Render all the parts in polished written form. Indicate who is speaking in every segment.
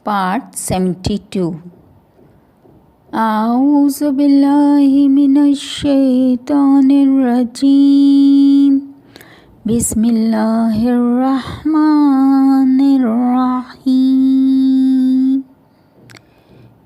Speaker 1: Part 72. A'udhu billahi minash shaitanir rajim. Bismillahir rahmanir rahim.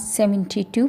Speaker 1: 72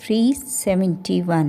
Speaker 1: 371।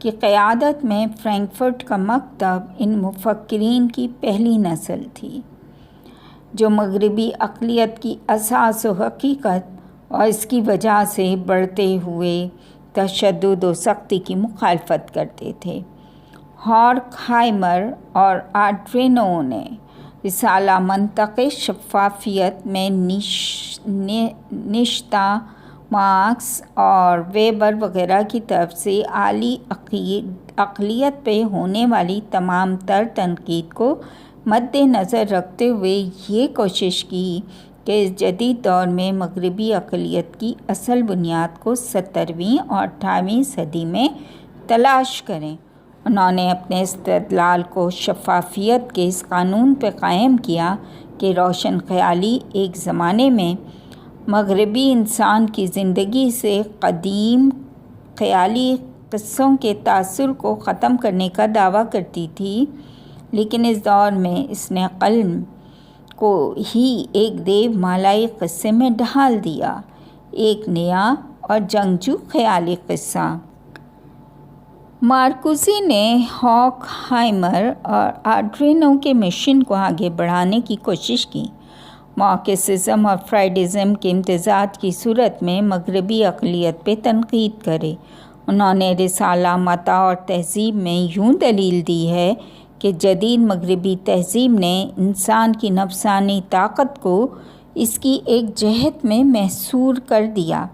Speaker 1: کی قیادت میں فرینکفرٹ کا مکتب ان مفکرین کی پہلی نسل تھی جو مغربی عقلیت کی اساس و حقیقت اور اس کی وجہ سے بڑھتے ہوئے تشدد و سختی کی مخالفت کرتے تھے۔ ہارکہائمر اور آڈرینو نے رسالہ منطق شفافیت میں نشتہ مارکس اور ویبر وغیرہ کی طرف سے اعلیٰ عقلیت پہ ہونے والی تمام تر تنقید کو مد نظر رکھتے ہوئے یہ کوشش کی کہ اس جدید دور میں مغربی عقلیت کی اصل بنیاد کو 17ویں اور 18ویں صدی میں تلاش کریں۔ انہوں نے اپنے استدلال کو شفافیت کے اس قانون پہ قائم کیا کہ روشن خیالی ایک زمانے میں مغربی انسان کی زندگی سے قدیم خیالی قصوں کے تاثر کو ختم کرنے کا دعویٰ کرتی تھی، لیکن اس دور میں اس نے قلم کو ہی ایک دیو مالائی قصے میں ڈھال دیا، ایک نیا اور جنگجو خیالی قصہ۔ مارکوسی نے ہارکہائمر اور آڈرینو کے مشن کو آگے بڑھانے کی کوشش کی۔ مارکسزم اور فرائیڈزم کے امتزاج کی صورت میں مغربی عقلیت پہ تنقید کرے۔ انہوں نے رسالہ متاع اور تہذیب میں یوں دلیل دی ہے کہ جدید مغربی تہذیب نے انسان کی نفسانی طاقت کو اس کی ایک جہت میں محصور کر دیا،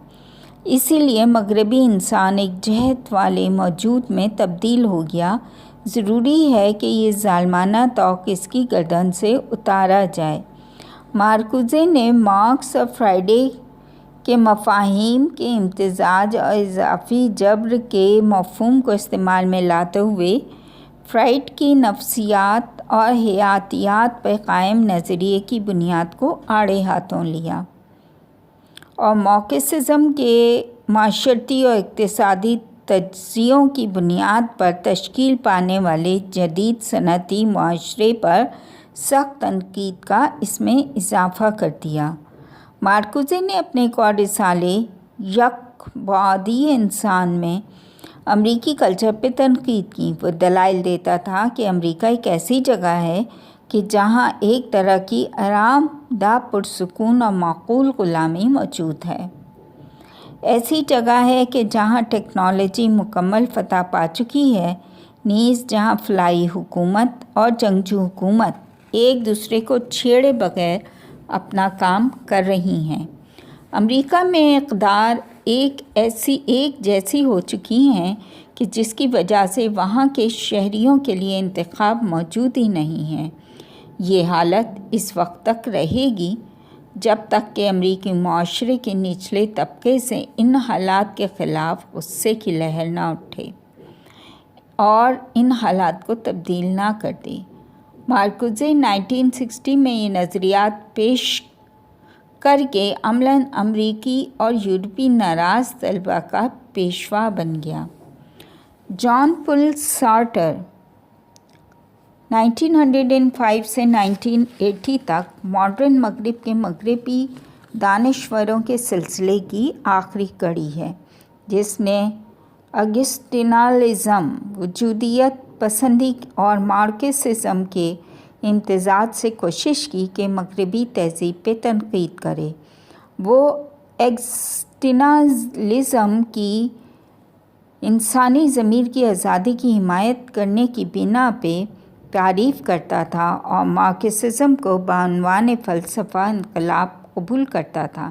Speaker 1: اسی لیے مغربی انسان ایک جہت والے موجود میں تبدیل ہو گیا۔ ضروری ہے کہ یہ ظالمانہ توق اس کی گردن سے اتارا جائے۔ مارکوزے نے مارکس اور فرائیڈے کے مفاہیم کے امتزاج اور اضافی جبر کے مفہوم کو استعمال میں لاتے ہوئے فرائیڈ کی نفسیات اور حیاتیات پر قائم نظریے کی بنیاد کو آڑے ہاتھوں لیا، اور مارکسزم کے معاشرتی اور اقتصادی تجزیوں کی بنیاد پر تشکیل پانے والے جدید صنعتی معاشرے پر سخت تنقید کا اس میں اضافہ کر دیا۔ مارکوزے نے اپنے ایک اور رسالے یک بعدی انسان میں امریکی کلچر پہ تنقید کی۔ وہ دلائل دیتا تھا کہ امریکہ ایک ایسی جگہ ہے کہ جہاں ایک طرح کی آرام دہ پرسکون اور معقول غلامی موجود ہے، ایسی جگہ ہے کہ جہاں ٹیکنالوجی مکمل فتح پا چکی ہے، نیز جہاں فلاحی حکومت اور جنگجو حکومت ایک دوسرے کو چھیڑے بغیر اپنا کام کر رہی ہیں۔ امریکہ میں اقدار ایک جیسی ہو چکی ہیں کہ جس کی وجہ سے وہاں کے شہریوں کے لیے انتخاب موجود ہی نہیں ہے۔ یہ حالت اس وقت تک رہے گی جب تک کہ امریکی معاشرے کے نچلے طبقے سے ان حالات کے خلاف غصے کی لہر نہ اٹھے اور ان حالات کو تبدیل نہ کر دے۔ مارکوزے 1960 میں یہ نظریات پیش کر کے عملاً امریکی اور یورپی ناراض طلباء کا پیشوا بن گیا۔ جان پل سارٹر 1905 سے 1980 تک ماڈرن مغرب کے مغربی دانشوروں کے سلسلے کی آخری کڑی ہے، جس نے اگسٹینالزم، وجودیت پسندی اور مارکسزم کے امتزاج سے کوشش کی کہ مغربی تہذیب پہ تنقید کرے۔ وہ اگسٹینالزم کی انسانی ضمیر کی آزادی کی حمایت کرنے کی بنا پہ تعریف کرتا تھا اور مارکسزم کو بعنوان فلسفہ انقلاب قبول کرتا تھا۔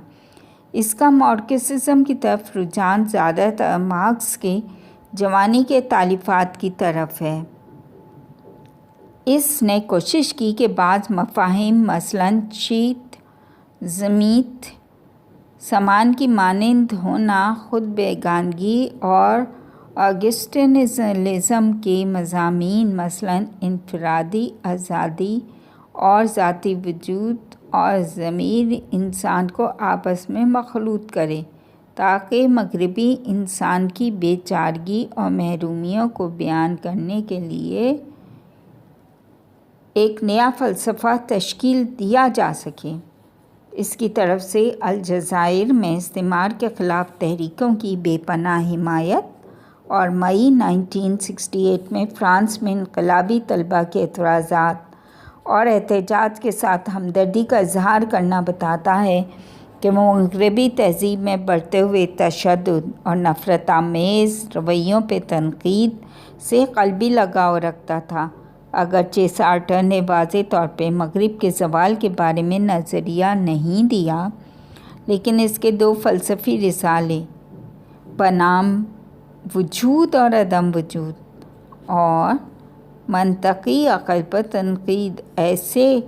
Speaker 1: اس کا مارکسزم کی طرف رجحان زیادہ تر مارکس کے جوانی کے تالیفات کی طرف ہے۔ اس نے کوشش کی کہ بعض مفاہیم مثلاً چیت، ضمیت، سامان کی مانند ہونا، خود بیگانگی اور اگسٹینالزم کے مضامین مثلاً انفرادی آزادی اور ذاتی وجود اور ضمیر انسان کو آپس میں مخلوط کرے تاکہ مغربی انسان کی بے چارگی اور محرومیوں کو بیان کرنے کے لیے ایک نیا فلسفہ تشکیل دیا جا سکے۔ اس کی طرف سے الجزائر میں استعمار کے خلاف تحریکوں کی بے پناہ حمایت اور مئی 1968 میں فرانس میں انقلابی طلبہ کے اعتراضات اور احتجاج کے ساتھ ہمدردی کا اظہار کرنا بتاتا ہے کہ وہ مغربی تہذیب میں بڑھتے ہوئے تشدد اور نفرت آمیز رویوں پہ تنقید سے قلبی لگاؤ رکھتا تھا۔ اگرچہ سارٹر نے واضح طور پہ مغرب کے زوال کے بارے میں نظریہ نہیں دیا، لیکن اس کے 2 فلسفی رسالے بنام وجود اور عدم وجود اور منطقی عقل پر تنقید ایسے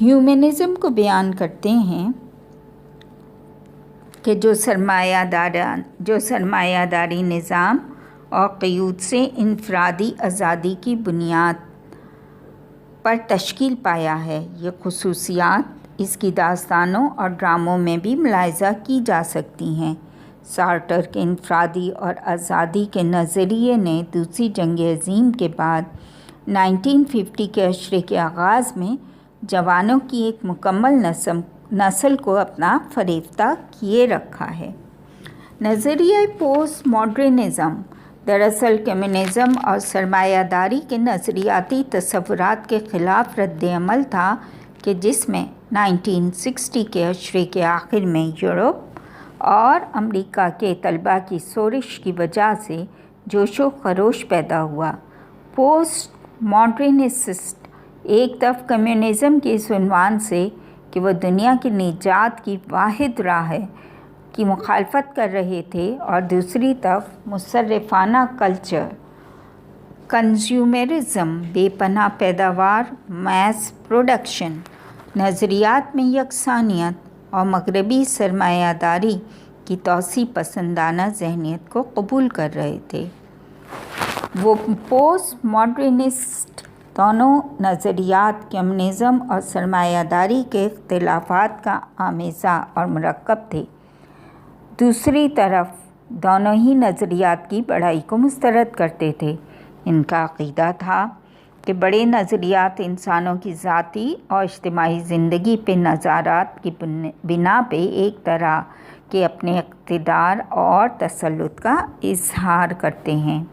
Speaker 1: ہیومنزم کو بیان کرتے ہیں کہ جو سرمایہ داری نظام اور قیود سے انفرادی آزادی کی بنیاد پر تشکیل پایا ہے۔ یہ خصوصیات اس کی داستانوں اور ڈراموں میں بھی ملاحظہ کی جا سکتی ہیں۔ سارٹر کے انفرادی اور آزادی کے نظریے نے دوسری جنگ عظیم کے بعد 1950 کے عشرے کے آغاز میں جوانوں کی ایک مکمل نسل کو اپنا فریفتہ کیے رکھا ہے۔ نظریہ پوسٹ ماڈرنزم دراصل کمیونزم اور سرمایہ داری کے نظریاتی تصورات کے خلاف رد عمل تھا کہ جس میں 1960 کے عشرے کے آخر میں یورپ اور امریکہ کے طلباء کی شورش کی وجہ سے جوش و خروش پیدا ہوا۔ پوسٹ ماڈرنسٹ ایک طرف کمیونزم کے اس عنوان سے کہ وہ دنیا کی نجات کی واحد راہ ہے کی مخالفت کر رہے تھے، اور دوسری طرف مصرفانہ کلچر، کنزیومرزم، بے پناہ پیداوار، میس پروڈکشن نظریات میں یکسانیت اور مغربی سرمایہ داری کی توسیع پسندانہ ذہنیت کو قبول کر رہے تھے۔ وہ پوسٹ ماڈرنسٹ دونوں نظریات کمیونزم اور سرمایہ داری کے اختلافات کا آمیزہ اور مرکب تھے۔ دوسری طرف دونوں ہی نظریات کی بڑائی کو مسترد کرتے تھے۔ ان کا عقیدہ تھا کہ بڑے نظریات انسانوں کی ذاتی اور اجتماعی زندگی پہ نظارات کی بنا پہ ایک طرح کے اپنے اقتدار اور تسلط کا اظہار کرتے ہیں۔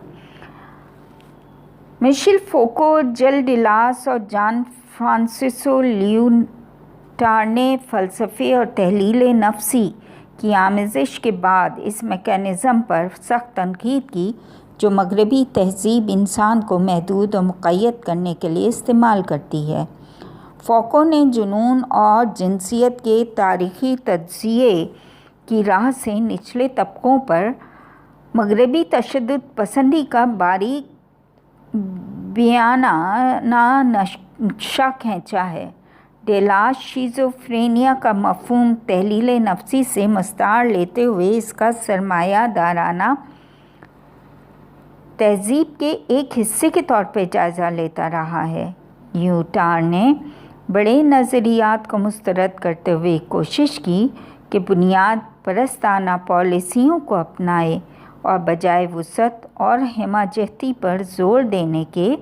Speaker 1: مشیل فوکو، ژیل ڈیلاس اور جان فرانسسکو لیوٹار نے فلسفے اور تحلیل نفسی کی آمیزش کے بعد اس میکانزم پر سخت تنقید کی جو مغربی تہذیب انسان کو محدود اور مقید کرنے کے لیے استعمال کرتی ہے۔ فوکو نے جنون اور جنسیت کے تاریخی تجزیے کی راہ سے نچلے طبقوں پر مغربی تشدد پسندی کا باریک بیانانہ نقشہ کھینچا ہے۔ ڈیلاس شیزوفرینیا کا مفہوم تحلیل نفسی سے مستعار لیتے ہوئے اس کا سرمایہ دارانہ تہذیب کے ایک حصے کے طور پہ جائزہ لیتا رہا ہے۔ لیوٹار نے بڑے نظریات کو مسترد کرتے ہوئے کوشش کی کہ بنیاد پرستانہ پالیسیوں کو اپنائے اور بجائے وسعت اور ہمہ پر زور دینے کے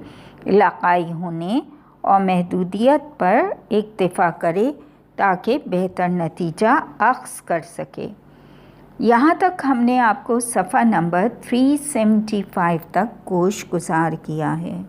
Speaker 1: علاقائی ہونے اور محدودیت پر اکتفا کرے تاکہ بہتر نتیجہ اخذ کر سکے۔ یہاں تک ہم نے آپ کو صفحہ نمبر 375 تک گوش گزار کیا ہے۔